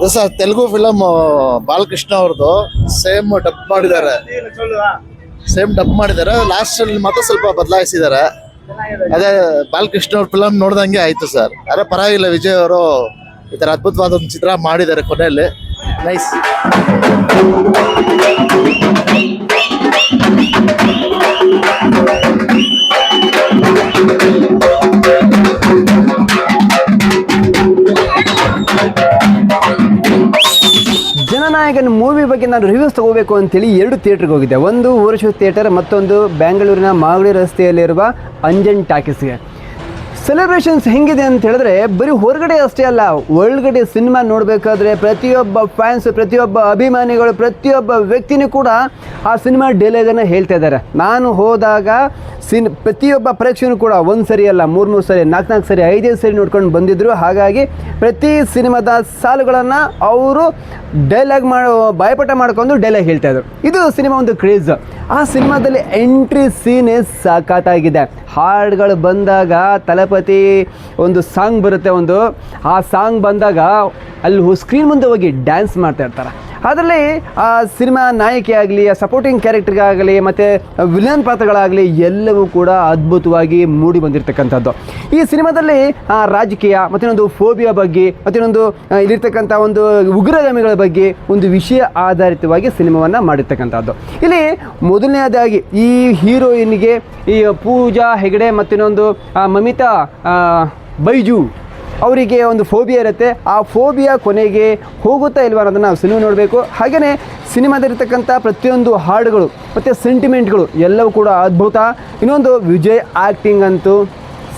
Sir Telugu film Balakrishna ಅವ್ರದ್ದು same dub ಮಾಡಿದ್ದಾರೆ last ಅಲ್ಲಿ ಮಾತ್ರ ಸ್ವಲ್ಪ ಬದಲಾಯಿಸಿದ್ದಾರೆ. ಅದೇ ಬಾಲಕೃಷ್ಣ ಅವ್ರ ಫಿಲಮ್ ನೋಡ್ದಂಗೆ ಆಯ್ತು ಸರ್. ಅರೆ ಪರವಾಗಿಲ್ಲ, ವಿಜಯ್ ಅವರು ಈ ತರ ಅದ್ಭುತವಾದ ಒಂದು ಚಿತ್ರ ಮಾಡಿದ್ದಾರೆ ಕೊನೆಯಲ್ಲಿ. ನೈಸ್. ಜನನಾಯಕನ ಮೂವಿ ಬಗ್ಗೆ ನಾನು ರಿವ್ಯೂಸ್ ತಗೋಬೇಕು ಅಂತೇಳಿ 2 ಥಿಯೇಟ್ರಿಗೆ ಹೋಗಿದ್ದೆ. ಒಂದು ಊರ್ಷು ಥಿಯೇಟರ್, ಮತ್ತೊಂದು ಬೆಂಗಳೂರಿನ ಮಾಗಡಿ ರಸ್ತೆಯಲ್ಲಿರುವ ಅಂಜನ್ ಟಾಕೀಸ್ಗೆ. ಸೆಲೆಬ್ರೇಷನ್ಸ್ ಹೆಂಗಿದೆ ಅಂತ ಹೇಳಿದ್ರೆ ಬರೀ ಹೊರಗಡೆ ಅಷ್ಟೇ ಅಲ್ಲ, ಒಳಗಡೆ ಸಿನಿಮಾ ನೋಡಬೇಕಾದ್ರೆ ಪ್ರತಿಯೊಬ್ಬ ಫ್ಯಾನ್ಸ್, ಪ್ರತಿಯೊಬ್ಬ ಅಭಿಮಾನಿಗಳು, ಪ್ರತಿಯೊಬ್ಬ ವ್ಯಕ್ತಿನೂ ಕೂಡ ಆ ಸಿನಿಮಾ ಡೈಲಾಗನ್ನು ಹೇಳ್ತಾ ಇದ್ದಾರೆ. ನಾನು ಹೋದಾಗ ಪ್ರತಿಯೊಬ್ಬ ಪ್ರೇಕ್ಷಕನು ಕೂಡ 1 ಸರಿ ಅಲ್ಲ, 3 ಸರಿ, 4 ಸರಿ, 5 ಸರಿ ನೋಡ್ಕೊಂಡು ಬಂದಿದ್ದರು. ಹಾಗಾಗಿ ಪ್ರತಿ ಸಿನಿಮಾದ ಸಾಲುಗಳನ್ನು ಅವರು ಡೈಲಾಗ್ ಬಾಯ್ಪಾಠ ಮಾಡ್ಕೊಂಡು ಡೈಲಾಗ್ ಹೇಳ್ತಾ ಇದ್ರು. ಇದು ಸಿನಿಮಾ ಒಂದು ಕ್ರೇಜ್. ಆ ಸಿನಿಮಾದಲ್ಲಿ ಎಂಟ್ರಿ ಸೀನೇ ಸಾಕಾಗಿದೆ. ಹಾಡುಗಳು ಬಂದಾಗ ತಲಪತಿ ಒಂದು ಸಾಂಗ್ ಬರುತ್ತೆ, ಆ ಸಾಂಗ್ ಬಂದಾಗ ಅಲ್ಲಿ ಸ್ಕ್ರೀನ್ ಮುಂದೆ ಹೋಗಿ ಡ್ಯಾನ್ಸ್ ಮಾಡ್ತಾ ಇರ್ತಾರೆ. ಅದರಲ್ಲಿ ಆ ಸಿನಿಮಾ ನಾಯಕಿ ಆಗಲಿ, ಆ ಸಪೋರ್ಟಿಂಗ್ ಕ್ಯಾರೆಕ್ಟರ್ಗಾಗಲಿ, ಮತ್ತು ವಿಲನ್ ಪಾತ್ರಗಳಾಗಲಿ ಎಲ್ಲವೂ ಕೂಡ ಅದ್ಭುತವಾಗಿ ಮೂಡಿ ಬಂದಿರತಕ್ಕಂಥದ್ದು. ಈ ಸಿನಿಮಾದಲ್ಲಿ ರಾಜಕೀಯ, ಮತ್ತಿನ್ನೊಂದು ಫೋಬಿಯಾ ಬಗ್ಗೆ, ಮತ್ತಿನ್ನೊಂದು ಇಲ್ಲಿರ್ತಕ್ಕಂಥ ಒಂದು ಉಗ್ರಗಾಮಿಗಳ ಬಗ್ಗೆ ಒಂದು ವಿಷಯ ಆಧಾರಿತವಾಗಿ ಸಿನಿಮಾವನ್ನು ಮಾಡಿರ್ತಕ್ಕಂಥದ್ದು. ಇಲ್ಲಿ ಮೊದಲನೇದಾಗಿ ಈ ಹೀರೋಯಿನ್ಗೆ ಈ ಪೂಜಾ ಹೆಗಡೆ ಮತ್ತಿನ್ನೊಂದು ಮಮಿತಾ ಬೈಜು ಅವರಿಗೆ ಒಂದು ಫೋಬಿಯಾ ಇರುತ್ತೆ. ಆ ಫೋಬಿಯಾ ಕೊನೆಗೆ ಹೋಗುತ್ತಾ ಇಲ್ವಾ ಅನ್ನೋದನ್ನು ನಾವು ಸಿನಿಮಾ ನೋಡಬೇಕು. ಹಾಗೆಯೇ ಸಿನಿಮಾದಲ್ಲಿರ್ತಕ್ಕಂಥ ಪ್ರತಿಯೊಂದು ಹಾಡುಗಳು ಮತ್ತು ಸೆಂಟಿಮೆಂಟ್ಗಳು ಎಲ್ಲವೂ ಕೂಡ ಅದ್ಭುತ. ಇನ್ನೊಂದು ವಿಜಯ್ ಆ್ಯಕ್ಟಿಂಗ್ ಅಂತೂ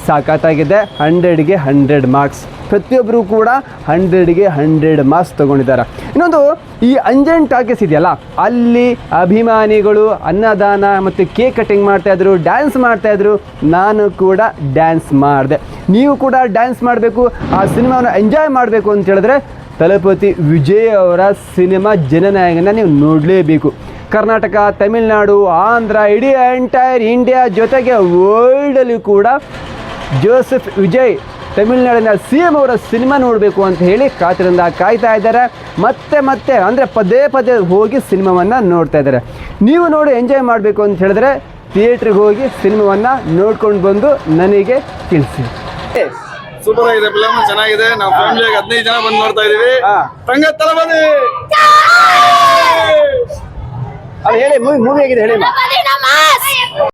ಸಾಕಾಗಿದೆ. 100ಗೆ 100 ಮಾರ್ಕ್ಸ್. ಪ್ರತಿಯೊಬ್ಬರು ಕೂಡ 100ಗೆ 100 ಮಾರ್ಕ್ಸ್ ತೊಗೊಂಡಿದ್ದಾರೆ. ಇನ್ನೊಂದು ಈ ಅಂಜನ್ ಟಾಕೀಸ್ ಇದೆಯಲ್ಲ, ಅಲ್ಲಿ ಅಭಿಮಾನಿಗಳು ಅನ್ನದಾನ ಮತ್ತು ಕೇಕ್ ಕಟಿಂಗ್ ಮಾಡ್ತಾಯಿದ್ರು, ಡ್ಯಾನ್ಸ್ ಮಾಡ್ತಾಯಿದ್ರು. ನಾನು ಕೂಡ ಡ್ಯಾನ್ಸ್ ಮಾಡಿದೆ. ನೀವು ಕೂಡ ಡ್ಯಾನ್ಸ್ ಮಾಡಬೇಕು, ಆ ಸಿನಿಮಾವನ್ನು ಎಂಜಾಯ್ ಮಾಡಬೇಕು ಅಂತ ಹೇಳಿದ್ರೆ ತಲಪತಿ ವಿಜಯ್ ಅವರ ಸಿನಿಮಾ ಜನನಾಯಕನ ನೀವು ನೋಡಲೇಬೇಕು. ಕರ್ನಾಟಕ, ತಮಿಳುನಾಡು, ಆಂಧ್ರ, ಇಡೀ ಎಂಟೈರ್ ಇಂಡಿಯಾ ಜೊತೆಗೆ ವರ್ಲ್ಡಲ್ಲಿ ಕೂಡ ಜೋಸೆಫ್ ವಿಜಯ್ ತಮಿಳುನಾಡಿನ CM ಅವರ ಸಿನಿಮಾ ನೋಡಬೇಕು ಅಂತ ಹೇಳಿ ಕಾತರದಿಂದ ಕಾಯ್ತಾ ಇದ್ದಾರೆ. ಮತ್ತೆ ಅಂದರೆ ಪದೇ ಹೋಗಿ ಸಿನಿಮಾವನ್ನು ನೋಡ್ತಾ ಇದ್ದಾರೆ. ನೀವು ನೋಡಿ ಎಂಜಾಯ್ ಮಾಡಬೇಕು ಅಂತ ಹೇಳಿದ್ರೆ ಥಿಯೇಟ್ರಿಗೆ ಹೋಗಿ ಸಿನಿಮಾವನ್ನು ನೋಡ್ಕೊಂಡು ಬಂದು ನನಗೆ ತಿಳಿಸಿ. ಸೂಪರ್ ಆಗಿದೆ, ಫಿಲಮ್ ಚೆನ್ನಾಗಿದೆ. ನಾವು ಫ್ಯಾಮಿಲಿಯಾಗಿ 15 ಜನ ಬಂದು ನೋಡ್ತಾ ಇದೀವಿ. ತಲಪತಿ ಹೇಳಿ, ಮೂವಿ ಹೇಗಿದೆ ಹೇಳಿ.